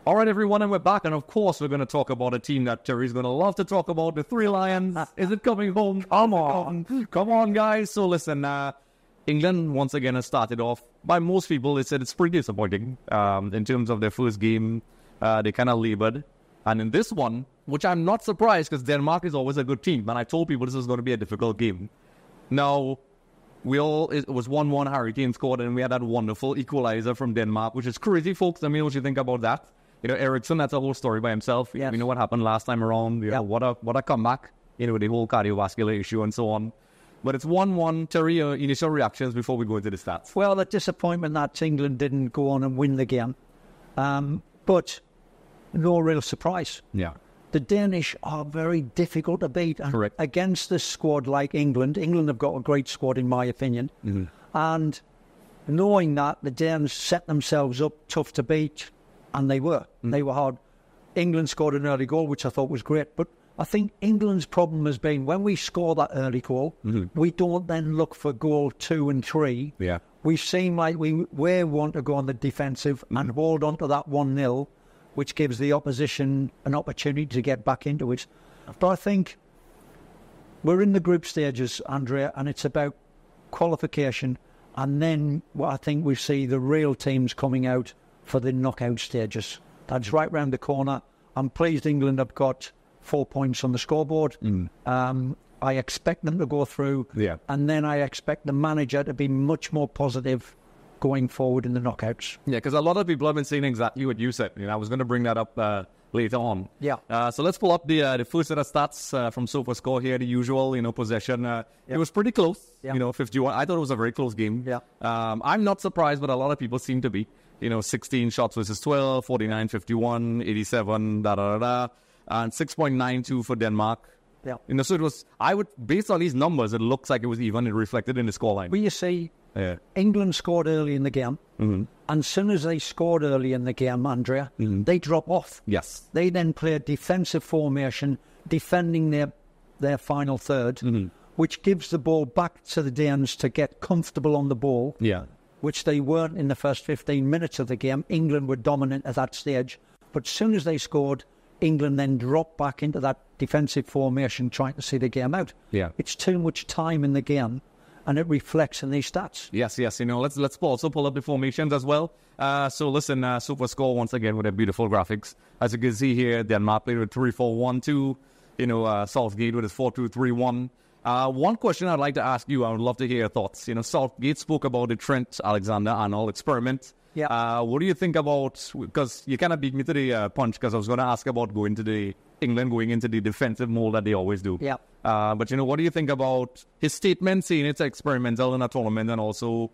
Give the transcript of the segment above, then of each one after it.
All right, everyone, and we're back. And of course, we're going to talk about a team that Terry's going to love to talk about, the Three Lions. Is it coming home? Come on. Come on, guys. So listen, England once again has started off. By most people, they said it's pretty disappointing in terms of their first game. They kind of labored. And in this one, which I'm not surprised because Denmark is always a good team. And I told people this is going to be a difficult game. Now, it was 1-1, Harry Kane scored, and we had that wonderful equalizer from Denmark, which is crazy, folks. I mean, what you think about that? You know, Ericsson, that's a whole story by himself. Yes. We know what happened last time around. You know, what a comeback. You know, the whole cardiovascular issue and so on. But it's 1-1. Terry, your initial reactions before we go into the stats? Well, the disappointment that England didn't go on and win the game. But no real surprise. Yeah. The Danish are very difficult to beat. And correct. Against a squad like England have got a great squad, in my opinion. Mm-hmm. And knowing that, the Danes set themselves up tough to beat. And they were. Mm. They were hard. England scored an early goal, which I thought was great. But I think England's problem has been when we score that early goal, we don't then look for goal 2 and 3. Yeah. We seem like we want to go on the defensive and hold on to that 1-0, which gives the opposition an opportunity to get back into it. But I think we're in the group stages, Andrea, and it's about qualification. And then I think we see the real teams coming out for the knockout stages. That's right round the corner. I'm pleased England have got 4 points on the scoreboard. I expect them to go through. Yeah. And then I expect the manager to be much more positive going forward in the knockouts. Yeah, because a lot of people have been saying exactly what you said. You know, I was going to bring that up later on. Yeah. So let's pull up the first set of stats from SofaScore here. The usual, possession. It was pretty close. Yeah. 51. I thought it was a very close game. Yeah. I'm not surprised, but a lot of people seem to be. 16 shots versus 12, 49, 51, 87, and 6.92 for Denmark. Yeah. So it was, based on these numbers, it looks like it was even. It reflected in the scoreline. Well, you see, England scored early in the game. Mm-hmm. And as soon as they scored early in the game, Andrea, they drop off. Yes. They then play a defensive formation, defending their final third, which gives the ball back to the Danes to get comfortable on the ball. Yeah. Which they weren't in the first 15 minutes of the game. England were dominant at that stage. But as soon as they scored, England then dropped back into that defensive formation trying to see the game out. Yeah. It's too much time in the game, and it reflects in these stats. Yes. Let's also pull up the formations as well. So listen, SofaScore once again with their beautiful graphics. As you can see here, Denmark played with 3-4-1-2. Southgate with his 4-2-3-1. One question I'd like to ask you, I would love to hear your thoughts. Southgate spoke about the Trent Alexander-Arnold experiment. Yeah. What do you think about, because you kind of beat me to the punch, because I was going to ask about England going into the defensive mold that they always do. Yeah. But what do you think about his statement saying it's experimental in a tournament, and also,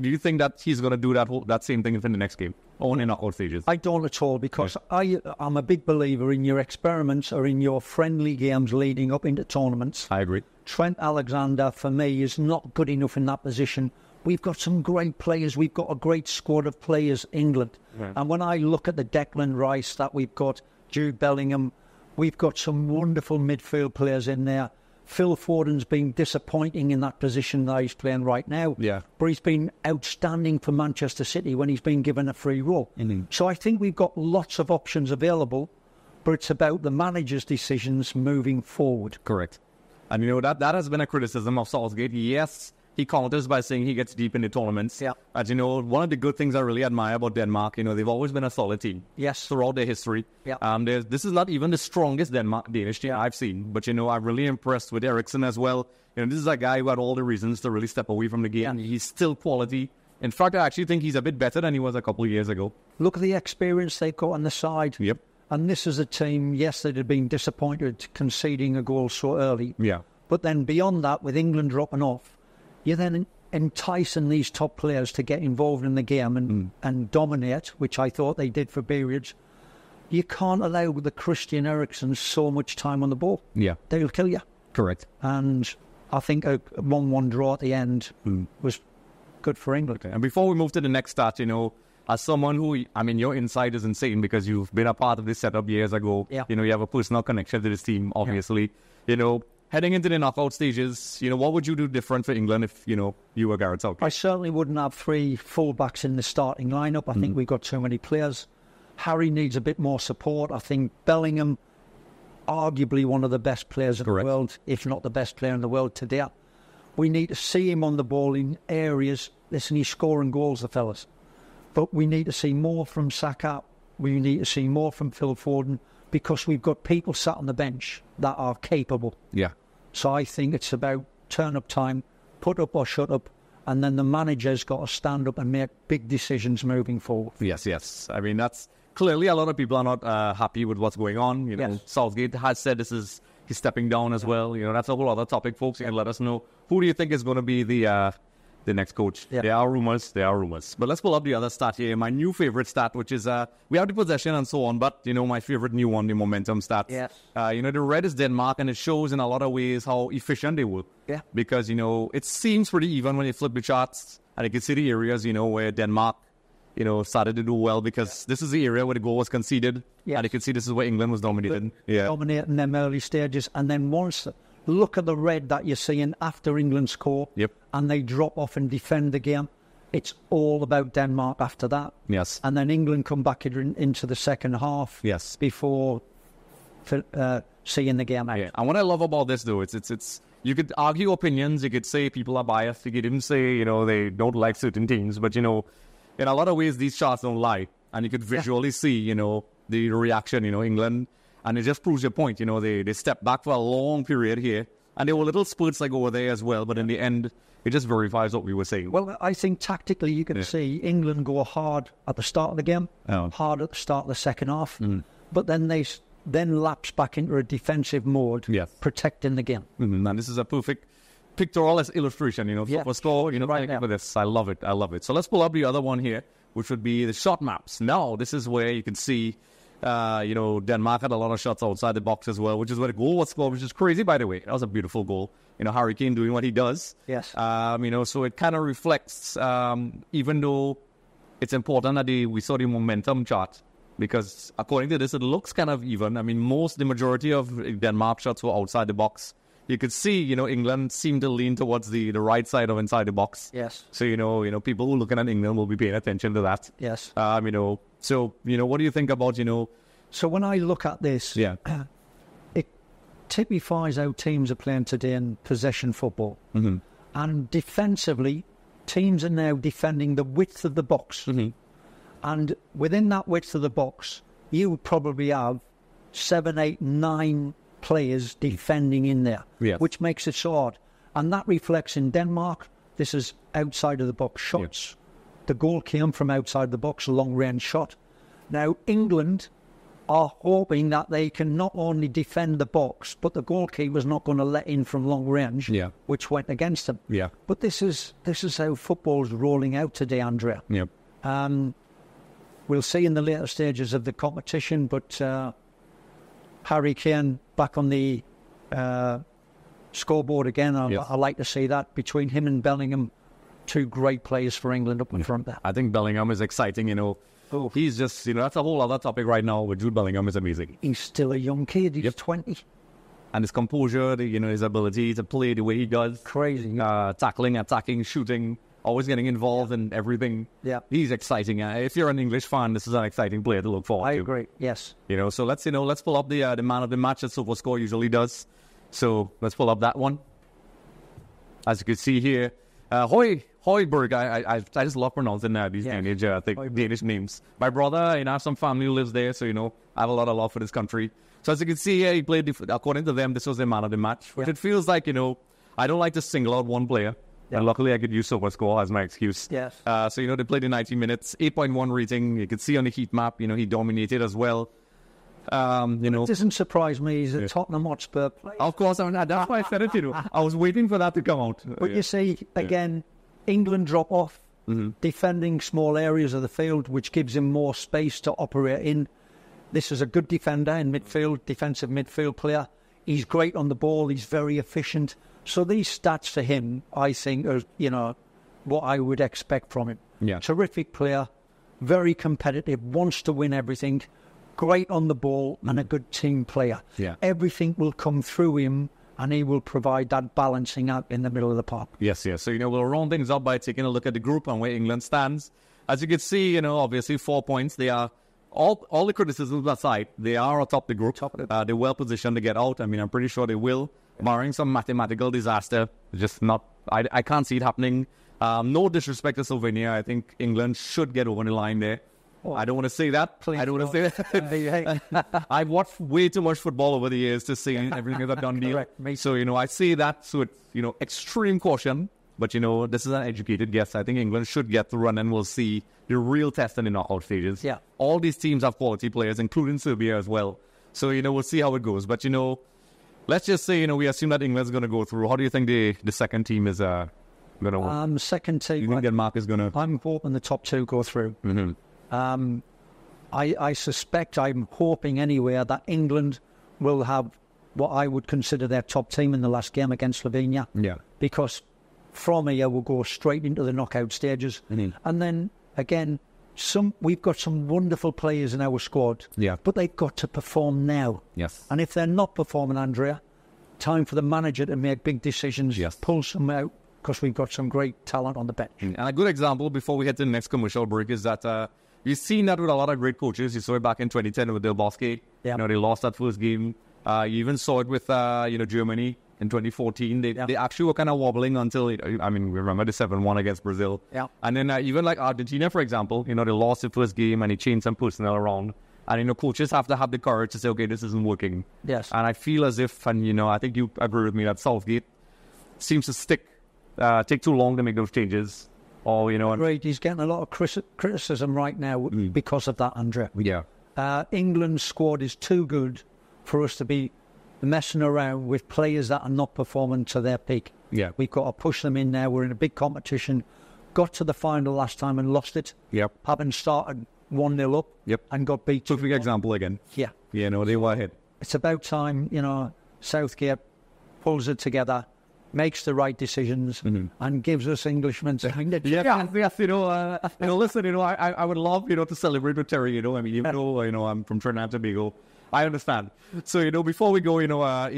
do you think that he's going to do that same thing in the next game, or in knockout stages? I don't at all, because I'm a big believer in your experiments or in your friendly games leading up into tournaments. I agree. Trent Alexander, for me, is not good enough in that position. We've got some great players. We've got a great squad of players, England. Yeah. And when I look at the Declan Rice that we've got, Jude Bellingham, we've got some wonderful midfield players in there. Phil Foden's been disappointing in that position that he's playing right now. Yeah. But he's been outstanding for Manchester City when he's been given a free role. Mm-hmm. So I think we've got lots of options available, but it's about the manager's decisions moving forward. Correct. And that has been a criticism of Southgate. Yes, he counters by saying he gets deep in the tournaments. Yeah. As one of the good things I really admire about Denmark, they've always been a solid team. Yes. Throughout their history. Yeah. This is not even the strongest Danish team I've seen. But, I'm really impressed with Ericsson as well. This is a guy who had all the reasons to really step away from the game. Yeah. He's still quality. In fact, I actually think he's a bit better than he was a couple of years ago. Look at the experience they've got on the side. Yep. And this is a team, yes, that had been disappointed conceding a goal so early. Yeah. But then beyond that, with England dropping off, you're then enticing these top players to get involved in the game and dominate, which I thought they did for periods. You can't allow the Christian Eriksen so much time on the ball. Yeah. They'll kill you. Correct. And I think a 1-1 draw at the end was good for England. Okay. And before we move to the next stat, as someone who, your insight is insane because you've been a part of this setup years ago. Yeah. You have a personal connection to this team, obviously. Yeah. Heading into the knockout stages, what would you do different for England if, you were Gareth Southgate? I certainly wouldn't have 3 full-backs in the starting lineup. I think we've got too many players. Harry needs a bit more support. I think Bellingham, arguably one of the best players in the world, if not the best player in the world today. We need to see him on the ball in areas. Listen, he's scoring goals, the fellas. But we need to see more from Saka. We need to see more from Phil Foden, because we've got people sat on the bench that are capable. Yeah. So I think it's about turn-up time, put up or shut up, and then the manager's got to stand up and make big decisions moving forward. Yes. I mean, that's clearly a lot of people are not happy with what's going on. You know, Yes. Southgate has said he's stepping down as well. You know, that's a whole other topic, folks. You can let us know. Who do you think is going to be the next coach? Yeah. There are rumors. But let's pull up the other stat here. My new favorite stat, which is we have the possession and so on, but you know, my favorite new one, the momentum stats. Yes. You know, the red is Denmark, and it shows in a lot of ways how efficient they were. Yeah. Because you know, it seems pretty even when you flip the charts, and you can see the areas, you know, where Denmark, you know, started to do well, because this is the area where the goal was conceded. Yes. And you can see this is where England was dominated. Dominating them early stages, and then once, look at the red that you're seeing after England score. Yep. And they drop off and defend the game. It's all about Denmark after that. Yes. And then England come back into the second half. Yes. Before seeing the game out. Yeah. And what I love about this, though, it's you could argue opinions. You could say people are biased. You could even say, you know, they don't like certain teams. But, you know, in a lot of ways, these charts don't lie. And you could visually see, you know, the reaction, you know, England. And it just proves your point. You know, they stepped back for a long period here. And there were little spurts like over there as well. But in the end, it just verifies what we were saying. Well, I think tactically you can see England go hard at the start of the game, hard at the start of the second half. But then they lapse back into a defensive mode, protecting the game. And this is a perfect pictorial illustration, you know, for score, you know, right for this. I love it. So let's pull up the other one here, which would be the shot maps. Now, this is where you can see, you know, Denmark had a lot of shots outside the box as well, which is where the goal was scored, which is crazy, by the way. That was a beautiful goal. You know, Harry Kane doing what he does. Yes. You know, so it kind of reflects, even though it's important that we saw the momentum chart, because according to this, it looks kind of even. I mean, the majority of Denmark shots were outside the box. You could see, you know, England seemed to lean towards the right side of inside the box. Yes. So, you know, people who are looking at England will be paying attention to that. Yes. You know, so, you know, what do you think about, you know... So when I look at this, it typifies how teams are playing today in possession football. And defensively, teams are now defending the width of the box. And within that width of the box, you would probably have 7, 8, 9 players defending in there, which makes it so hard. And that reflects in Denmark. This is outside of the box shots. The goal came from outside the box, a long-range shot. Now, England are hoping that they can not only defend the box, but the goalkeeper's not going to let in from long range, which went against them. But this is how football's rolling out today, Andrea. We'll see in the later stages of the competition, but Harry Kane back on the scoreboard again. I like to see that. Between him and Bellingham, two great players for England up in front there. I think Bellingham is exciting, you know. He's just, you know, that's a whole other topic right now, but Jude Bellingham is amazing. He's still a young kid. He's 20. And his composure, you know, his ability to play the way he does. Crazy. Tackling, attacking, shooting, always getting involved in everything. He's exciting. If you're an English fan, this is an exciting player to look forward to. I agree, yes. You know, so let's pull up the man of the match that SofaScore usually does. So let's pull up that one. As you can see here, Højbjerg, I just love pronouncing these Danish names. My brother, you know, I have some family who lives there, so, you know, I have a lot of love for this country. So as you can see here, he played, according to them, this was their man of the match, which it feels like, you know, I don't like to single out one player. And luckily I could use SofaScore as my excuse. So, you know, they played in 90 minutes, 8.1 rating. You could see on the heat map, you know, he dominated as well. You know, it doesn't surprise me. He's a Tottenham Hotspur player. Of course, I mean, that's why I said it, you know. I was waiting for that to come out. But you see, again, England drop off, defending small areas of the field, which gives him more space to operate in. This is a good defender in midfield, defensive midfield player. He's great on the ball. He's very efficient. So these stats for him, I think, are, you know, what I would expect from him. Terrific player, very competitive, wants to win everything. Great on the ball and a good team player. Everything will come through him and he will provide that balancing out in the middle of the park. Yes. So, you know, we'll round things up by taking a look at the group and where England stands. As you can see, you know, obviously 4 points. They are all the criticisms aside, they are atop the group. They're well positioned to get out. I mean, I'm pretty sure they will, barring some mathematical disaster. Just not. I can't see it happening. No disrespect to Slovenia. I think England should get over the line there. Oh, I don't want to say that. I don't want to say that. I've watched way too much football over the years to say everything is a done deal. So, I say that. So it's, extreme caution. But, this is an educated guess. I think England should get through, and then we'll see the real test in the knockout stages. Yeah. All these teams have quality players, including Serbia as well. So, we'll see how it goes. But, let's just say, we assume that England's going to go through. How do you think the second team is going to second team. You think Denmark is going to... I'm hoping the top two go through. Mm-hmm. I suspect, I'm hoping anywhere, that England will have what I would consider their top team in the last game against Slovenia. Yeah. Because from here, we'll go straight into the knockout stages. Mm-hmm. And then, again, we've got some wonderful players in our squad. Yeah. But they've got to perform now. Yes. And if they're not performing, Andrea, time for the manager to make big decisions, yes. Pull some out, because we've got some great talent on the bench. And a good example, before we head to the next commercial break, is that you've seen that with a lot of great coaches. You saw it back in 2010 with Del Bosque. Yeah. They lost that first game. You even saw it with Germany in 2014. They actually were kind of wobbling until, we remember the 7-1 against Brazil. Yeah. And then even like Argentina, for example, they lost the first game and they changed some personnel around. And, coaches have to have the courage to say, okay, this isn't working. Yes. And I feel as if, and, I think you agree with me, that Southgate seems to take too long to make those changes. Or, Great. He's getting a lot of criticism right now because of that, Andrea. Yeah. England's squad is too good for us to be messing around with players that are not performing to their peak. Yeah. We've got to push them in now. We're in a big competition. Got to the final last time and lost it. Yep. Having started 1-0 up. Yep. And got beat. Perfect example again. Yeah. Yeah, they were ahead. It's about time, Southgate pulls it together, makes the right decisions, and gives us Englishmen something to yes, listen, I would love, to celebrate with Terry, even though, I'm from Trinidad and Tobago, I understand. So, before we go,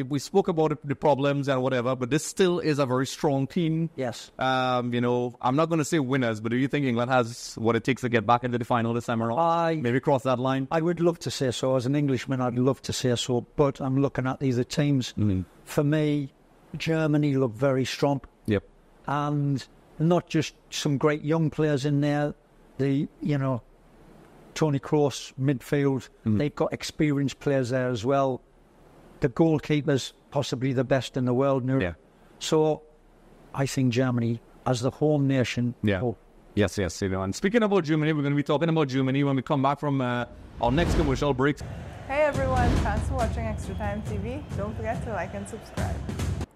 we spoke about the problems and whatever, but this still is a very strong team. Yes. I'm not going to say winners, but do you think England has what it takes to get back into the final this time around? Maybe cross that line? I would love to say so. As an Englishman, I'd love to say so, but I'm looking at these teams. For me, Germany look very strong. Yep. And not just some great young players in there. Tony Kroos, midfield. They've got experienced players there as well. The goalkeeper's possibly the best in the world now. Yeah. So I think Germany, as the home nation... Yeah. Yes. And speaking about Germany, we're going to be talking about Germany when we come back from our next commercial break. Hey everyone, thanks for watching Extra Time TV. Don't forget to like and subscribe.